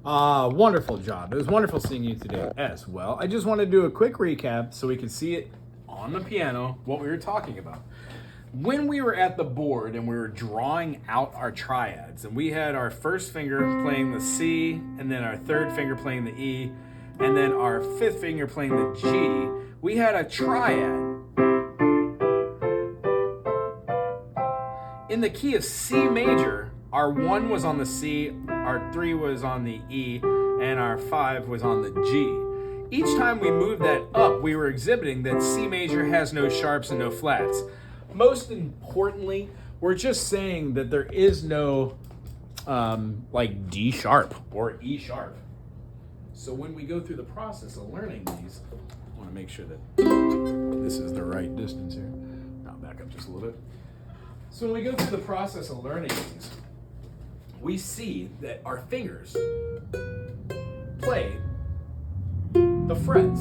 Wonderful job. It was wonderful seeing you today as well. I just want to do a quick recap so we can see it on the piano, what we were talking about. When we were at the board and we were drawing out our triads, and we had our first finger playing the C, and then our third finger playing the E, and then our fifth finger playing the G, we had a triad. In the key of C major, our 1 was on the C, our 3 was on the E, and our 5 was on the G. Each time we moved that up, we were exhibiting that C major has no sharps and no flats. Most importantly, we're just saying that there is no like D sharp or E sharp. So when we go through the process of learning these, I want to make sure that this is the right distance here. I'll back up just a little bit. So when we go through the process of learning these, we see that our fingers play the frets.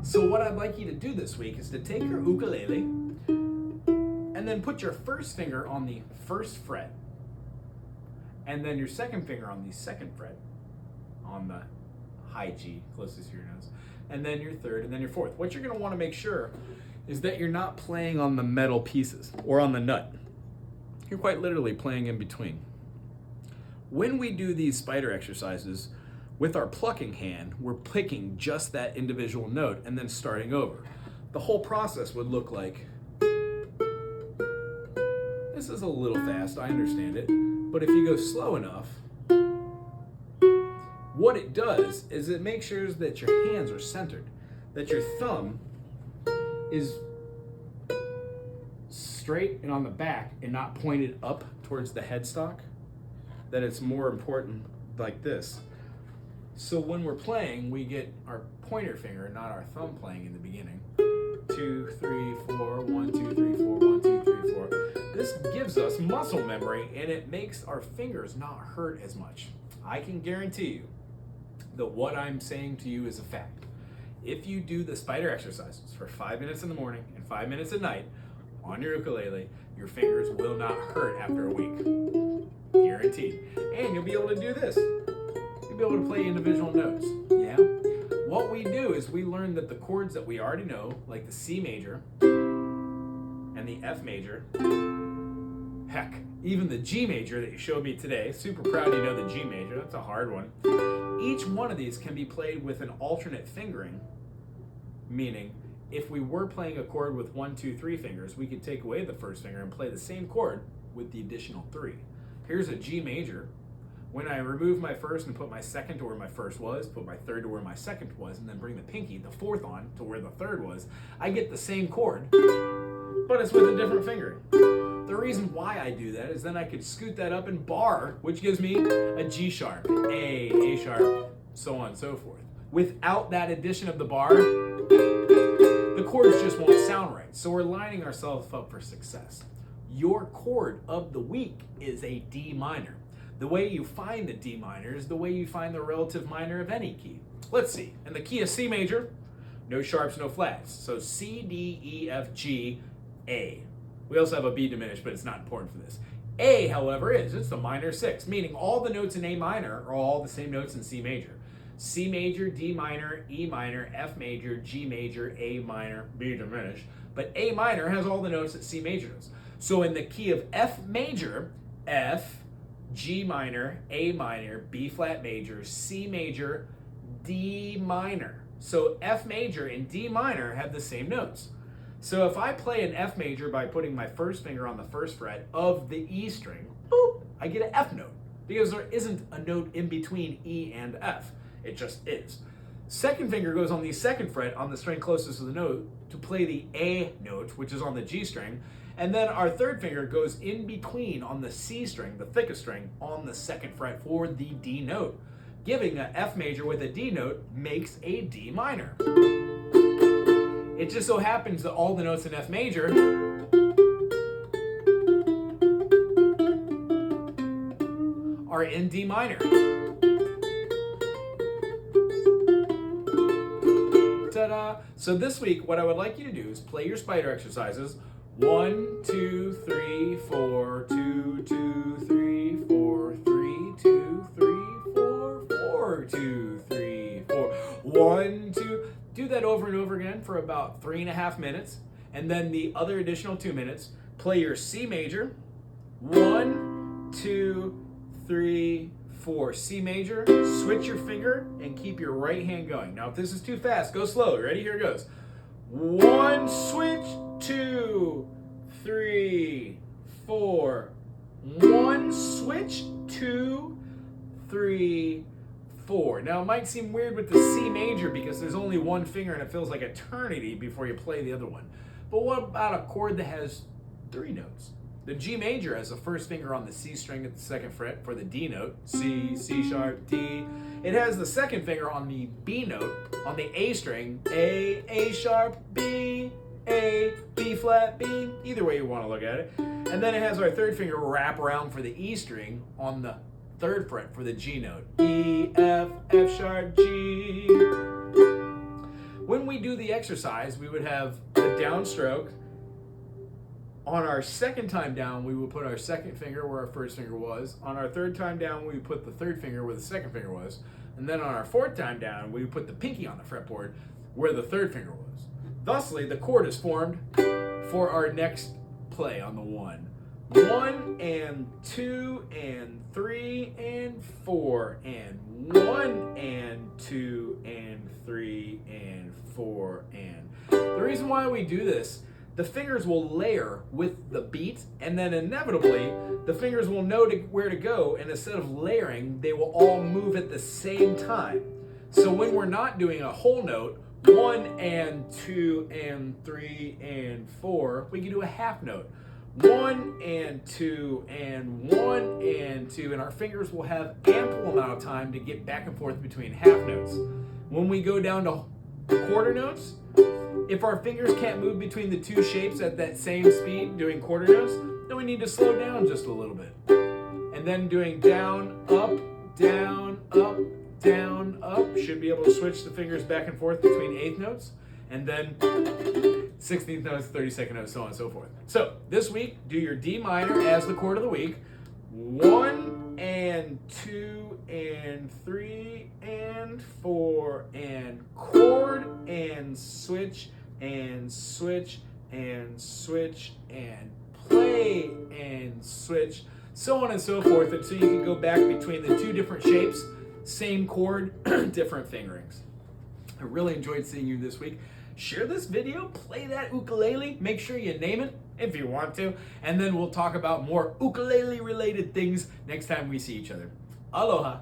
So what I'd like you to do this week is to take your ukulele and then put your first finger on the first fret, and then your second finger on the second fret on the high G closest to your nose, and then your third, and then your fourth. What you're going to want to make sure is that you're not playing on the metal pieces or on the nut. You're quite literally playing in between. When we do these spider exercises with our plucking hand, we're picking just that individual note and then starting over. The whole process would look like, this is a little fast, I understand it, but if you go slow enough, what it does is it makes sure that your hands are centered, that your thumb is straight and on the back and not pointed up towards the headstock, that it's more important like this. So when we're playing, we get our pointer finger, not our thumb, playing in the beginning. 2, 3, 4, 1, 2, 3, 4, 1, 2, 3, 4. This gives us muscle memory, and it makes our fingers not hurt as much. I can guarantee you that what I'm saying to you is a fact. If you do the spider exercises for 5 minutes in the morning and 5 minutes at night on your ukulele, your fingers will not hurt after a week. Guaranteed. And you'll be able to do this. You'll be able to play individual notes. Yeah? What we do is we learn that the chords that we already know, like the C major and the F major, heck, even the G major that you showed me today, super proud you know the G major, that's a hard one. Each one of these can be played with an alternate fingering, meaning if we were playing a chord with 1, 2, 3 fingers, we could take away the first finger and play the same chord with the additional 3. Here's a G major. When I remove my first and put my second to where my first was, put my third to where my second was, and then bring the pinky, the fourth, on to where the third was, I get the same chord, but it's with a different fingering. The reason why I do that is then I could scoot that up and bar, which gives me a G sharp, A sharp, so on and so forth. Without that addition of the bar, the chords just won't sound right. So we're lining ourselves up for success. Your chord of the week is a D minor. The way you find the D minor is the way you find the relative minor of any key. Let's see. In the key of C major, no sharps, no flats. So C, D, E, F, G, A. We also have a B diminished, but it's not important for this. A, however, is. It's the minor 6, meaning all the notes in A minor are all the same notes in C major. C major, D minor, E minor, F major, G major, A minor, B diminished. But A minor has all the notes that C major does. So in the key of F major, F, G minor, A minor, B flat major, C major, D minor. So F major and D minor have the same notes. So if I play an F major by putting my first finger on the first fret of the E string, boop, I get an F note, because there isn't a note in between E and F. It just is. Second finger goes on the second fret on the string closest to the note to play the A note, which is on the G string. And then our third finger goes in between on the C string, the thickest string, on the second fret for the D note. Giving an F major with a D note makes a D minor. It just so happens that all the notes in F major are in D minor. Ta-da! So this week, what I would like you to do is play your spider exercises. 1, 2, 3, 4, 2, 2, 3, 4, 3, 2, 3, 4, 4. 2, 3, 4. 1, 2. Do that over and over again for about 3.5 minutes. And then the other additional 2 minutes, play your C major. 1, 2, 3, 4. C major, switch your finger and keep your right hand going. Now if this is too fast, go slow. Ready? Here it goes. 1, switch, 2, 3, 4. 1, switch, 2, 3, 4. Now it might seem weird with the C major because there's only one finger and it feels like eternity before you play the other one. But what about a chord that has 3 notes? The G major has the first finger on the C string at the 2nd fret for the D note. C, C sharp, D. It has the 2nd finger on the B note on the A string. A sharp, B, A, B flat, B. Either way you want to look at it. And then it has our 3rd finger wrap around for the E string on the 3rd fret for the G note. E, F, F sharp, G. When we do the exercise, we would have a downstroke. On our 2nd time down, we would put our 2nd finger where our 1st finger was. On our 3rd time down, we would put the 3rd finger where the 2nd finger was. And then on our 4th time down, we would put the pinky on the fretboard where the 3rd finger was. Thusly, the chord is formed for our next play on the 1. 1 and 2 and 3 and 4 and 1 and 2 and 3 and 4 and. The reason why we do this, the fingers will layer with the beat, and then inevitably the fingers will know where to go, and instead of layering, they will all move at the same time. So when we're not doing a whole note, 1 and 2 and 3 and 4, we can do a half note. 1 and 2 and 1 and 2, and our fingers will have ample amount of time to get back and forth between half notes. When we go down to quarter notes, if our fingers can't move between the 2 shapes at that same speed doing quarter notes, then we need to slow down just a little bit. And then doing down, up, down, up, down, up, should be able to switch the fingers back and forth between 8th notes, and then 16th notes, 32nd notes, so on and so forth. So this week, do your D minor as the chord of the week. 1 and 2 and 3 and 4 and chord and switch and switch and switch and play and switch, so on and so forth, until you can go back between the 2 different shapes, same chord, different fingerings. I really enjoyed seeing you this week. Share this video, play that ukulele, make sure you name it if you want to, and then we'ole talk about more ukulele related things next time we see each other. Aloha.